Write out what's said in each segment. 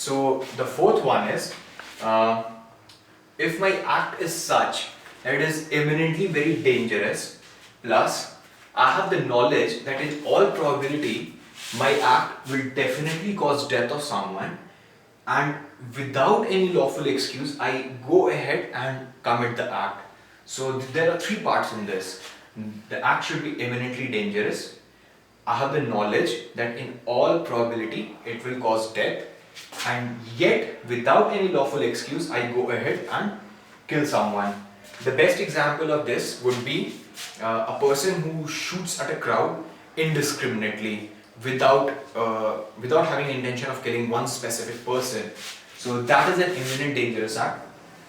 So the fourth one is, if my act is such that it is imminently very dangerous, plus I have the knowledge that in all probability my act will definitely cause death of someone, and without any lawful excuse I go ahead and commit the act. So there are three parts in this. The act should be imminently dangerous. I have the knowledge that in all probability it will cause death, and yet without any lawful excuse I go ahead and kill someone. The best example of this would be a person who shoots at a crowd indiscriminately without having intention of killing one specific person. So that is an imminent dangerous act,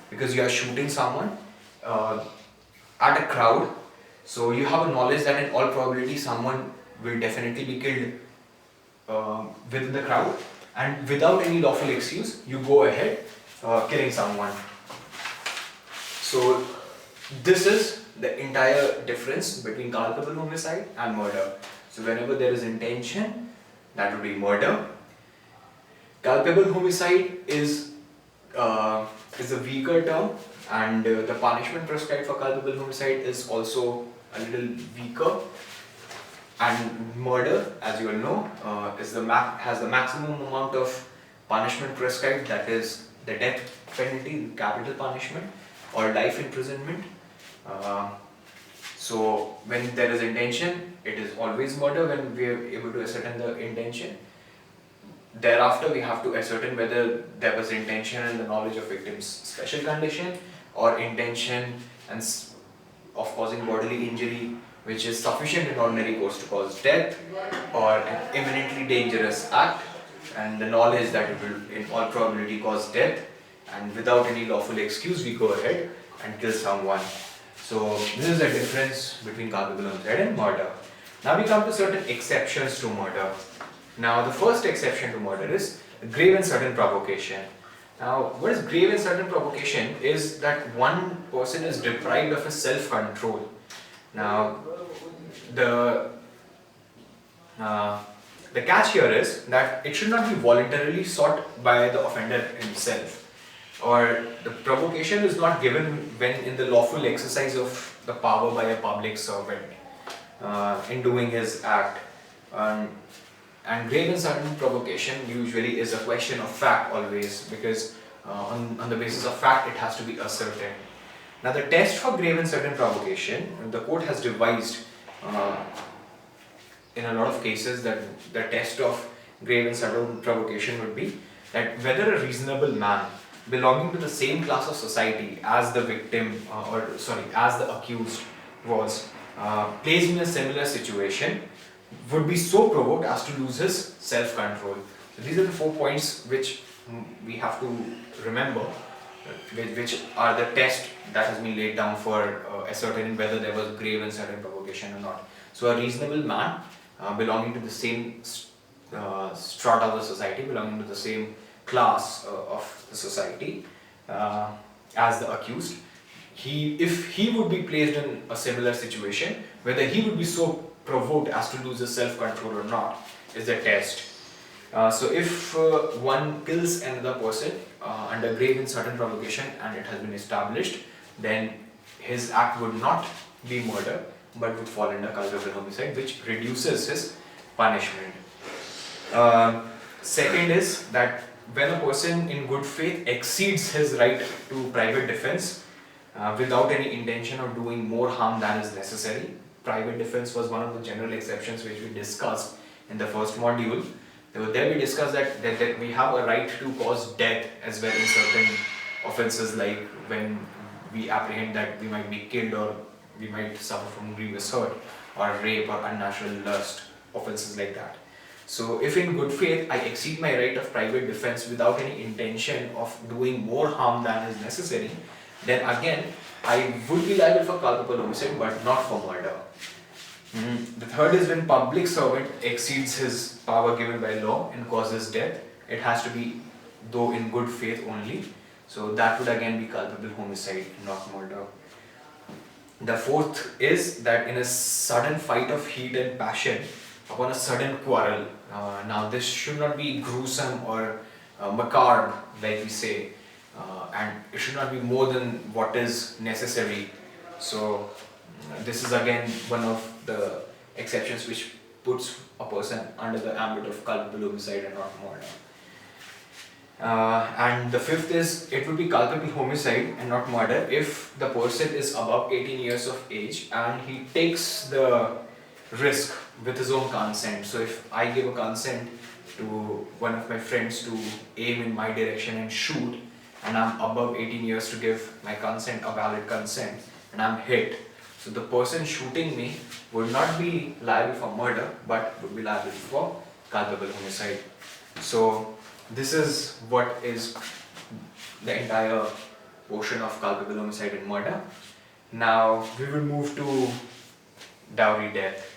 because you are shooting someone at a crowd. So you have a knowledge that in all probability someone will definitely be killed within the crowd, and without any lawful excuse you go ahead killing someone. So this is the entire difference between culpable homicide and murder. So whenever there is intention, that would be murder. Culpable homicide is a weaker term, and the punishment prescribed for culpable homicide is also a little weaker. And murder, as you all know, has the maximum amount of punishment prescribed, that is the death penalty, capital punishment, or life imprisonment. So when there is intention, it is always murder when we are able to ascertain the intention. Thereafter, we have to ascertain whether there was intention and the knowledge of victim's special condition, or intention and of causing bodily injury which is sufficient in ordinary course to cause death, or an imminently dangerous act and the knowledge that it will in all probability cause death, and without any lawful excuse we go ahead and kill someone. So this is the difference between culpable homicide and murder. Now we come to certain exceptions to murder. Now the first exception to murder is grave and sudden provocation. Now what is grave and sudden provocation is that one person is deprived of his self-control. Now the catch here is that it should not be voluntarily sought by the offender himself, or the provocation is not given when in the lawful exercise of the power by a public servant in doing his act. And grave and sudden provocation usually is a question of fact always, because on the basis of fact it has to be ascertained. Now the test for grave and sudden provocation, the court has devised in a lot of cases that the test of grave and sudden provocation would be that whether a reasonable man belonging to the same class of society as the victim as the accused was placed in a similar situation would be so provoked as to lose his self-control. So these are the 4 points which we have to remember, which are the test that has been laid down for ascertaining whether there was grave and sudden provocation or not. So a reasonable man belonging to the same strata of the society, belonging to the same class of the society as the accused, if he would be placed in a similar situation, whether he would be so provoked as to lose his self-control or not is the test. So if one kills another person under grave and sudden provocation and it has been established, then his act would not be murder but would fall under culpable homicide, which reduces his punishment. Second is that when a person in good faith exceeds his right to private defense without any intention of doing more harm than is necessary. Private defense was one of the general exceptions which we discussed in the first module. There we discussed that we have a right to cause death as well in certain offences, like when we apprehend that we might be killed or we might suffer from grievous hurt, or rape or unnatural lust, offences like that. So if in good faith I exceed my right of private defense without any intention of doing more harm than is necessary, then again I would be liable for culpable homicide but not for murder. The third is when public servant exceeds his power given by law and causes death. It has to be though in good faith only. So that would again be culpable homicide, not murder. The fourth is that in a sudden fight of heat and passion, upon a sudden quarrel. Now this should not be gruesome or macabre, like we say, and it should not be more than what is necessary. So this is again one of the exceptions which puts a person under the ambit of culpable homicide and not murder. And the fifth is, it would be culpable homicide and not murder if the person is above 18 years of age and he takes the risk with his own consent. So if I give a consent to one of my friends to aim in my direction and shoot, and I'm above 18 years to give my consent, a valid consent, and I'm hit, so the person shooting me would not be liable for murder but would be liable for culpable homicide. So this is what is the entire portion of culpable homicide and murder. Now we will move to dowry death.